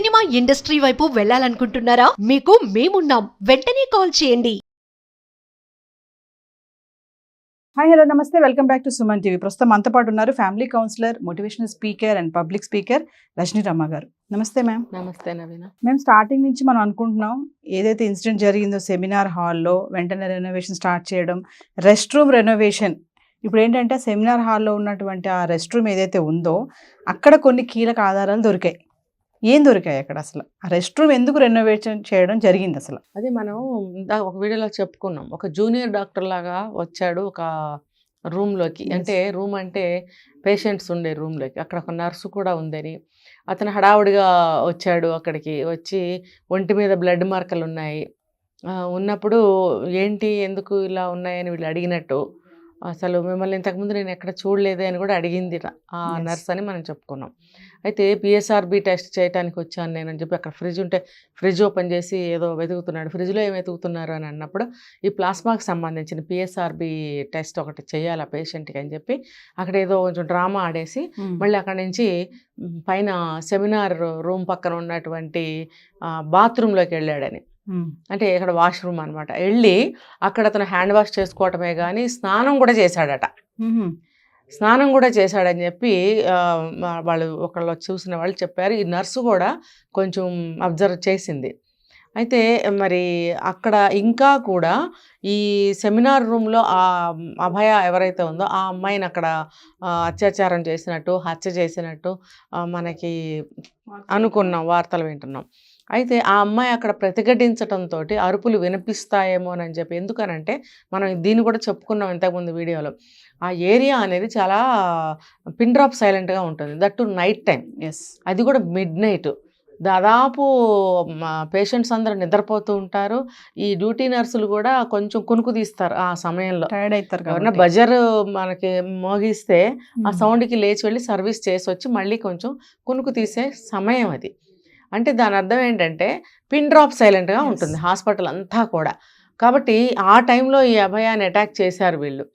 Cinema industry వైపు వెళ్ళాలనుకుంటున్నారా? మీకు మేమున్నాం. వెంటనే కాల్ చేయండి. హాయ్ హలో నమస్తే welcome back to Suman TV. ప్రస్తుతం మనతో పాటు ఉన్నారు family counsellor, motivational speaker and public speaker Rajani Ramma గారు. నమస్తే మ్యామ్. నమస్తే నవీన. మేము స్టార్టింగ్ నుంచి మనం అనుకుంటున్నాం ఏదైతే ఇన్సిడెంట్ జరిగిందో సెమినార్ హాల్లో వెంటనే రెనోవేషన్ స్టార్ట్ చేయడం, రెస్ట్ రూమ్ రెనోవేషన్. ఇప్పుడు ఏంటంటే సెమినార్ హాల్లో ఉన్నటువంటి ఆ రెస్ట్ రూమ్ ఏదైతే ఉందో అక్కడ కొన్ని కీలక ఆధారాలు దొరికాయి. ఏం దొరికాయి అక్కడ? అసలు ఆ రెస్ట్ రూమ్ ఎందుకు రెనోవేషన్ చేయడం జరిగింది అసలు? అది మనం ఒక వీడియోలో చెప్పుకున్నాం. ఒక జూనియర్ డాక్టర్ లాగా వచ్చాడు ఒక రూమ్లోకి. అంటే రూమ్ అంటే పేషెంట్స్ ఉండే రూమ్లోకి. అక్కడ ఒక నర్సు కూడా ఉందని అతను హడావుడిగా వచ్చాడు. అక్కడికి వచ్చి ఒంటి మీద బ్లడ్ మార్కలు ఉన్నాయి. ఉన్నప్పుడు ఏంటి ఎందుకు ఇలా ఉన్నాయని వీళ్ళు అడిగినట్టు, అసలు మిమ్మల్ని ఇంతకుముందు నేను ఎక్కడ చూడలేదే అని కూడా అడిగింది ఆ నర్స్ అని మనం చెప్పుకున్నాం. అయితే పిఎస్ఆర్బి టెస్ట్ చేయడానికి వచ్చాను నేను అని చెప్పి అక్కడ ఫ్రిడ్జ్ ఉంటే ఫ్రిడ్జ్ ఓపెన్ చేసి ఏదో వెతుకుతున్నాడు. ఫ్రిడ్జ్లో ఏం వెతుకుతున్నారు అని అన్నప్పుడు ఈ ప్లాస్మాకి సంబంధించిన పిఎస్ఆర్బి టెస్ట్ ఒకటి చేయాలి ఆ పేషెంట్కి అని చెప్పి అక్కడ ఏదో కొంచెం డ్రామా ఆడేసి మళ్ళీ అక్కడ నుంచి పైన సెమినార్ రూమ్ పక్కన ఉన్నటువంటి బాత్రూంలోకి వెళ్ళాడని. అంటే ఇక్కడ వాష్రూమ్ అనమాట. వెళ్ళి అక్కడ అతను హ్యాండ్ వాష్ చేసుకోవటమే కానీ స్నానం కూడా చేశాడట. స్నానం కూడా చేశాడని చెప్పి వాళ్ళు ఒకళ్ళు చూసిన వాళ్ళు చెప్పారు. ఈ నర్సు కూడా కొంచెం అబ్జర్వ్ చేసింది. అయితే మరి అక్కడ ఇంకా కూడా ఈ సెమినార్ రూమ్లో ఆ అభయ ఎవరైతే ఉందో ఆ అమ్మాయిని అక్కడ అత్యాచారం చేసినట్టు, హత్య చేసినట్టు మనకి అనుకున్నాం, వార్తలు వింటున్నాం. అయితే ఆ అమ్మాయి అక్కడ ప్రతిఘటించడంతో అరుపులు వినిపిస్తాయేమో అని చెప్పి. ఎందుకనంటే మనం దీన్ని కూడా చెప్పుకున్నాం ఇంతకుముందు వీడియోలో. ఆ ఏరియా అనేది చాలా పిన్ డ్రాప్ సైలెంట్గా ఉంటుంది, దట్ టు నైట్ టైం. అది కూడా మిడ్ నైట్. దాదాపు పేషెంట్స్ అందరూ నిద్రపోతూ ఉంటారు. ఈ డ్యూటీ నర్సులు కూడా కొంచెం కునుకు తీస్తారు ఆ సమయంలో, టైర్డ్ అవుతారు. ఎవరన్నా బజర్ మనకి మోగిస్తే ఆ సౌండ్కి లేచి వెళ్ళి సర్వీస్ చేసి వచ్చి మళ్ళీ కొంచెం కునుకు తీసే సమయం అది. అంటే దాని అర్థం ఏంటంటే పిన్ డ్రాప్ సైలెంట్గా ఉంటుంది హాస్పిటల్ అంతా కూడా. కాబట్టి ఆ టైంలో ఈ అభయాన్ని అటాక్ చేశారు వీళ్ళు.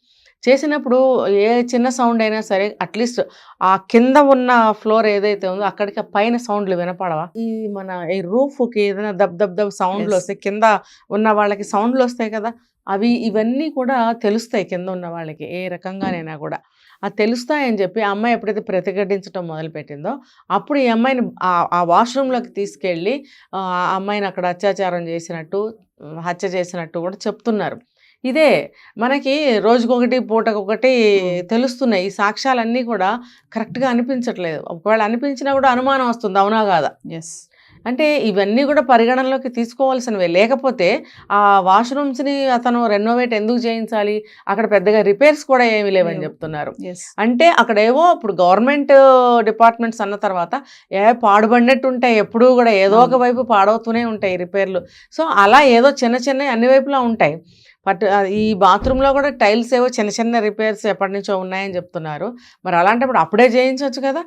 చేసినప్పుడు ఏ చిన్న సౌండ్ అయినా సరే అట్లీస్ట్ ఆ కింద ఉన్న ఫ్లోర్ ఏదైతే ఉందో అక్కడికి పైన సౌండ్లు వినపడవా? ఈ మన ఈ రూఫ్కి ఏదైనా దబ్ దబ్ దబ్ సౌండ్లు వస్తాయి, కింద ఉన్న వాళ్ళకి సౌండ్లు వస్తాయి కదా, ఇవన్నీ కూడా తెలుస్తాయి కింద ఉన్న వాళ్ళకి ఏ రకంగానైనా కూడా. అది తెలుస్తాయని చెప్పి ఆ అమ్మాయి ఎప్పుడైతే ప్రతిఘటించడం మొదలుపెట్టిందో అప్పుడు ఈ అమ్మాయిని ఆ వాష్రూమ్లోకి తీసుకెళ్ళి ఆ అమ్మాయిని అక్కడ అత్యాచారం చేసినట్టు, హత్య చేసినట్టు కూడా చెప్తున్నారు. ఇదే మనకి రోజుకొకటి పూటకొకటి తెలుస్తున్నాయి. ఈ సాక్ష్యాలన్నీ కూడా కరెక్ట్గా అనిపించట్లేదు. ఒకవేళ అనిపించినా కూడా అనుమానం వస్తుంది, అవునా కాదా? అంటే ఇవన్నీ కూడా పరిగణనలోకి తీసుకోవాల్సినవే. లేకపోతే ఆ వాష్రూమ్స్ని అతను రెనోవేట్ ఎందుకు చేయించాలి? అక్కడ పెద్దగా రిపేర్స్ కూడా ఏమీ లేవని చెప్తున్నారు. అంటే అక్కడేవో ఇప్పుడు గవర్నమెంట్ డిపార్ట్మెంట్స్ అన్న తర్వాత పాడుబడినట్టు ఉంటాయి, ఎప్పుడూ కూడా ఏదో ఒక వైపు పాడవుతూనే ఉంటాయి రిపేర్లు. సో అలా ఏదో చిన్న చిన్న అన్ని వైపులా ఉంటాయి. ఈ బాత్రూంలో కూడా టైల్స్ ఏవో చిన్న చిన్న రిపేర్స్ ఎప్పటి నుంచో ఉన్నాయని చెప్తున్నారు. మరి అలాంటప్పుడు అప్పుడే చేయించవచ్చు కదా,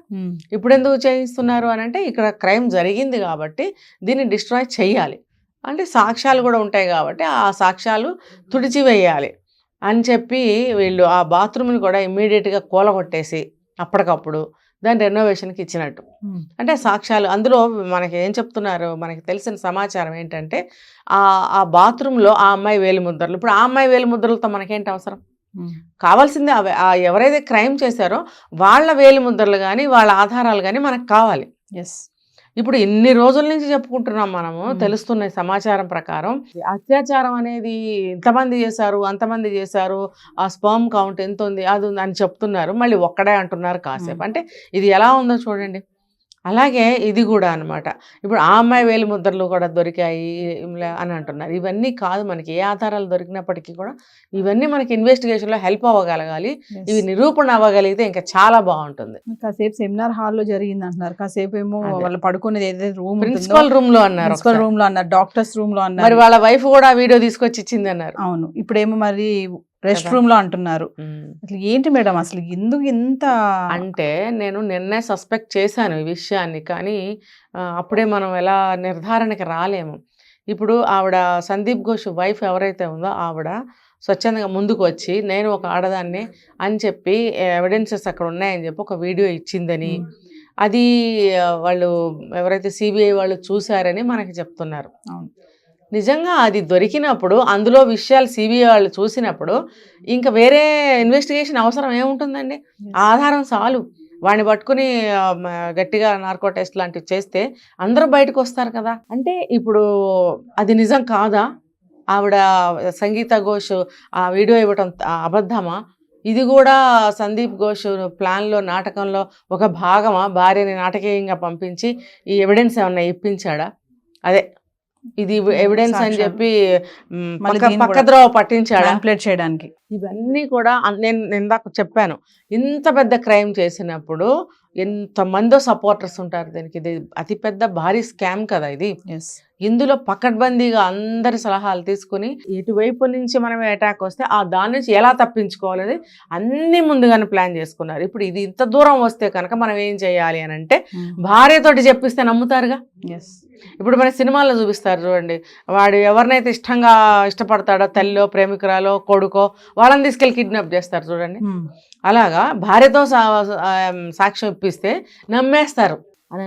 ఇప్పుడు ఎందుకు చేయిస్తున్నారు అని అంటే ఇక్కడ క్రైమ్ జరిగింది కాబట్టి దీన్ని డిస్ట్రాయ్ చేయాలి అంటే సాక్ష్యాలు కూడా ఉంటాయి కాబట్టి ఆ సాక్ష్యాలు తుడిచివేయాలి అని చెప్పి వీళ్ళు ఆ బాత్రూమ్ని కూడా ఇమ్మీడియట్గా కూలగొట్టేసి అప్పటికప్పుడు దాని రెనోవేషన్కి ఇచ్చినట్టు. అంటే సాక్ష్యాలు అందులో మనకి ఏం చెప్తున్నారు, మనకి తెలిసిన సమాచారం ఏంటంటే ఆ బాత్రూంలో ఆ అమ్మాయి వేలిముద్రలు. ఇప్పుడు ఆ అమ్మాయి వేలిముద్రలతో మనకేంటి అవసరం? కావాల్సిందే ఎవరైతే క్రైమ్ చేశారో వాళ్ళ వేలిముద్రలు కానీ వాళ్ళ ఆధారాలు కానీ మనకు కావాలి. ఇప్పుడు ఇన్ని రోజుల నుంచి చెప్పుకుంటున్నాం మనము, తెలుస్తున్న సమాచారం ప్రకారం అత్యాచారం అనేది ఇంతమంది చేశారు, అంతమంది చేశారు, ఆ స్పర్మ్ కౌంట్ ఎంత ఉంది అది ఉంది అని చెప్తున్నారు. మళ్ళీ ఒక్కడే అంటున్నారు కాసేపు. అంటే ఇది ఎలా ఉందో చూడండి. అలాగే ఇది కూడా అనమాట. ఇప్పుడు ఆ అమ్మాయి వేలిముద్రలు కూడా దొరికాయి అని అంటున్నారు. ఇవన్నీ కాదు, మనకి ఏ ఆధారాలు దొరికినప్పటికీ కూడా ఇవన్నీ మనకి ఇన్వెస్టిగేషన్లో హెల్ప్ అవ్వగలగాలి. ఇవి నిరూపణ అవ్వగలిగితే ఇంకా చాలా బాగుంటుంది. కాసేపు సెమినార్ హాల్లో జరిగింది అంటున్నారు, కాసేపు ఏమో వాళ్ళు పడుకునేది ఏదైతే రూమ్ ప్రిన్సిపల్ రూమ్ లో అన్నారు, డాక్టర్స్ రూమ్ లో అన్నారు, మరి వాళ్ళ వైఫ్ కూడా వీడియో తీసుకొచ్చి ఇచ్చింది అన్నారు. అవును, ఇప్పుడేమో మరి రెస్ట్ రూమ్ లో అంటున్నారు. అసలు ఏంటి మేడం అసలు ఎందుకు ఇంత అంటే నేను నిన్నే సస్పెక్ట్ చేశాను ఈ విషయాన్ని, కానీ అప్పుడే మనం ఎలా నిర్ధారణకి రాలేము. ఇప్పుడు ఆవిడ సందీప్ ఘోష్ వైఫ్ ఎవరైతే ఉందో ఆవిడ స్వచ్ఛందంగా ముందుకు వచ్చి నేను ఒక ఆడదాన్ని అని చెప్పి ఎవిడెన్సెస్ అక్కడ ఉన్నాయని చెప్పి ఒక వీడియో ఇచ్చిందని, అది వాళ్ళు ఎవరైతే సిబిఐ వాళ్ళు చూశారని మనకి చెప్తున్నారు. అవును. నిజంగా అది దొరికినప్పుడు అందులో విషయాలు సిబిఐ వాళ్ళు చూసినప్పుడు ఇంకా వేరే ఇన్వెస్టిగేషన్ అవసరం ఏముంటుందండి? ఆధారం చాలు. వాడిని పట్టుకుని గట్టిగా నార్కో టెస్ట్ లాంటివి చేస్తే అందరూ బయటకు వస్తారు కదా. అంటే ఇప్పుడు అది నిజం కాదా? ఆవిడ సంగీత ఘోష్ ఆ వీడియో ఇవ్వటం అబద్ధమా? ఇది కూడా సందీప్ ఘోష్ ప్లాన్లో నాటకంలో ఒక భాగమా? భార్యని నాటకీయంగా పంపించి ఈ ఎవిడెన్స్ ఏమన్నా ఇప్పించాడా? అదే ఇది ఎవిడెన్స్ అని చెప్పి పక్కద్రోవ పట్టించాడా చేయడానికి? ఇవన్నీ కూడా నేను ఇందాక చెప్పాను, ఇంత పెద్ద క్రైమ్ చేసినప్పుడు ఎంతమందో సపోర్టర్స్ ఉంటారు దీనికి. ఇది అతిపెద్ద భారీ స్కామ్ కదా ఇది. ఇందులో పకడ్బందీగా అందరి సలహాలు తీసుకుని ఎటువైపు నుంచి మనం అటాక్ వస్తే దాని నుంచి ఎలా తప్పించుకోవాలని అన్ని ముందుగానే ప్లాన్ చేసుకున్నారు. ఇప్పుడు ఇది ఇంత దూరం వస్తే కనుక మనం ఏం చేయాలి అని అంటే భార్యతోటి చెప్పిస్తే నమ్ముతారుగా. ఇప్పుడు మన సినిమాల్లో చూపిస్తారు చూడండి, వాడు ఎవరినైతే ఇష్టపడతాడో తల్లిలో ప్రేమికురాలో కొడుకో వాళ్ళని తీసుకెళ్ళి కిడ్నాప్ చేస్తారు చూడండి. అలాగా భార్యతో సాక్ష్యం ఇప్పిస్తే నమ్మేస్తారు అని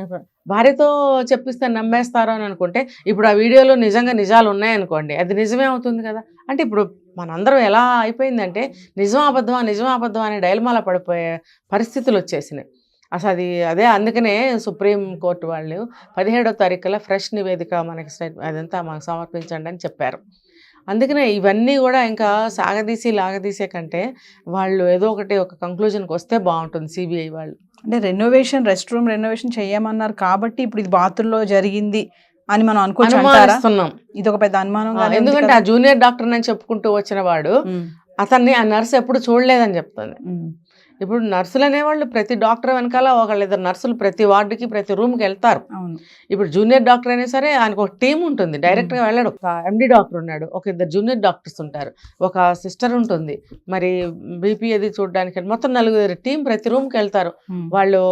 భార్యతో చెప్పిస్తే నమ్మేస్తారు అని అనుకుంటే ఇప్పుడు ఆ వీడియోలో నిజాలు ఉన్నాయనుకోండి, అది నిజమే అవుతుంది కదా. అంటే ఇప్పుడు మనందరం ఎలా అయిపోయిందంటే నిజం అబద్ధం అనే డైలమాలో పడిపోయే పరిస్థితులు వచ్చేసినాయి అసలు. అదే అందుకనే సుప్రీం కోర్టు వాళ్ళు 17వ తారీఖులో ఫ్రెష్ నివేదిక మనకి అదంతా మనకు సమర్పించండి అని చెప్పారు. అందుకనే ఇవన్నీ కూడా ఇంకా లాగదీసే కంటే వాళ్ళు ఏదో ఒక కంక్లూజన్కి వస్తే బాగుంటుంది సిబిఐ వాళ్ళు. అంటే రెస్ట్ రూమ్ రెనోవేషన్ చేయమన్నారు కాబట్టి ఇప్పుడు ఇది బాత్రూంలో జరిగింది అని మనం అనుకుంటున్నాం. ఇది ఒక పెద్ద అనుమానం. ఎందుకంటే ఆ జూనియర్ డాక్టర్ అని చెప్పుకుంటూ వచ్చిన వాడు అతన్ని ఆ నర్సు ఎప్పుడు చూడలేదని చెప్తుంది. ఇప్పుడు నర్సులు అనేవాళ్ళు ప్రతి డాక్టర్ వెనకాల ఒకళ్ళిద్దరు నర్సులు ప్రతి వార్డుకి ప్రతి రూమ్కి వెళ్తారు. ఇప్పుడు జూనియర్ డాక్టర్ అయినా సరే ఆయనకు ఒక టీం ఉంటుంది, డైరెక్ట్గా వెళ్ళడు. ఒక ఎండి డాక్టర్ ఉన్నాడు, ఒక ఇద్దరు జూనియర్ డాక్టర్స్ ఉంటారు, ఒక సిస్టర్ ఉంటుంది, మరి బీపీ అది చూడడానికి మొత్తం 4 టీం ప్రతి రూమ్కి వెళ్తారు. వాళ్ళు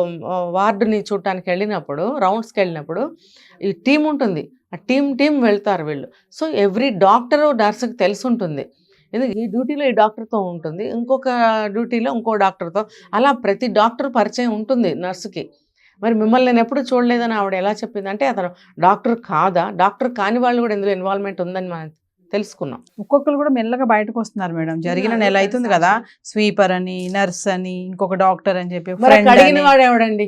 వార్డుని చూడటానికి వెళ్ళినప్పుడు రౌండ్స్కి వెళ్ళినప్పుడు ఈ టీం ఉంటుంది, ఆ టీం వెళ్తారు వీళ్ళు. సో ఎవ్రీ డాక్టరు నర్సుకి తెలిసి ఉంటుంది. ఎందుకు ఈ డ్యూటీలో ఈ డాక్టర్తో ఉంటుంది, ఇంకొక డ్యూటీలో ఇంకో డాక్టర్తో, అలా ప్రతి డాక్టర్ పరిచయం ఉంటుంది నర్సుకి. మరి మిమ్మల్ని నేను ఎప్పుడు చూడలేదని ఆవిడ ఎలా చెప్పింది అంటే అతను డాక్టర్ కాదా, డాక్టర్ కాని వాళ్ళు కూడా ఇందులో ఇన్వాల్వ్మెంట్ ఉందని మనం తెలుసుకున్నాం. ఒక్కొక్కరు కూడా మెల్లగా బయటకు వస్తున్నారు మేడం. జరిగిన నెల అవుతుంది కదా, స్వీపర్ అని, నర్స్ అని, ఇంకొక డాక్టర్ అని చెప్పి. అడిగిన వాడు ఎవడండి?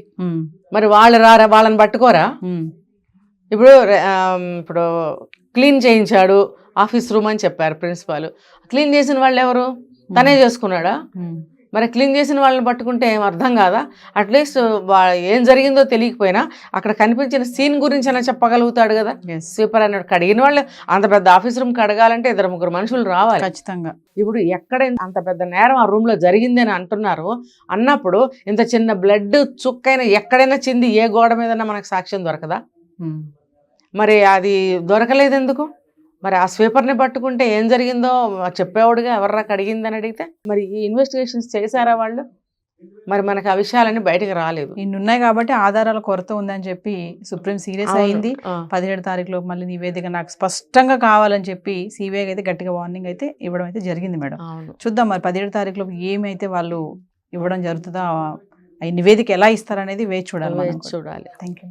మరి వాళ్ళని పట్టుకోరా? ఇప్పుడు క్లీన్ చేయించాడు ఆఫీస్ రూమ్ అని చెప్పారు ప్రిన్సిపాల్. క్లీన్ చేసిన వాళ్ళు ఎవరు? తనే చేసుకున్నాడా? మరి క్లీన్ చేసిన వాళ్ళని పట్టుకుంటే ఏం అర్థం కాదా? అట్లీస్ట్ ఏం జరిగిందో తెలియకపోయినా అక్కడ కనిపించిన సీన్ గురించి అయినా చెప్పగలుగుతాడు కదా. స్వీపర్ అన్నాడు, కడిగిన వాళ్ళు అంత పెద్ద ఆఫీస్ రూమ్ కడగాలంటే 2-3 మనుషులు రావాలి ఖచ్చితంగా. ఇప్పుడు ఎక్కడ అంత పెద్ద నేరం ఆ రూమ్ లో జరిగింది అని అంటున్నారు అన్నప్పుడు ఇంత చిన్న బ్లడ్ చుక్కైనా ఎక్కడైనా చింది ఏ గోడ మీద మనకు సాక్ష్యం దొరకదా? మరి అది దొరకలేదు ఎందుకు? మరి ఆ స్వీపర్ని పట్టుకుంటే ఏం జరిగిందో చెప్పేవాడుగా ఎవర్రా కడిగిందని అడిగితే మరి ఈ ఇన్వెస్టిగేషన్స్ చేశారా వాళ్ళు? మరి మనకు ఆ విషయాలన్నీ బయటకు రాలేదు. ఇన్ని ఉన్నాయి కాబట్టి ఆధారాల కొరత ఉందని చెప్పి సుప్రీం సీరియస్ అయింది. 17 తారీఖులో మళ్ళీ నివేదిక నాకు స్పష్టంగా కావాలని చెప్పి సిబిఐ అయితే గట్టిగా వార్నింగ్ అయితే ఇవ్వడం అయితే జరిగింది మేడం. చూద్దాం మరి 17 తారీఖులో ఏమైతే వాళ్ళు ఇవ్వడం జరుగుతుందో, ఈ నివేదిక ఎలా ఇస్తారనేది వేచి చూడాలి. Thank you.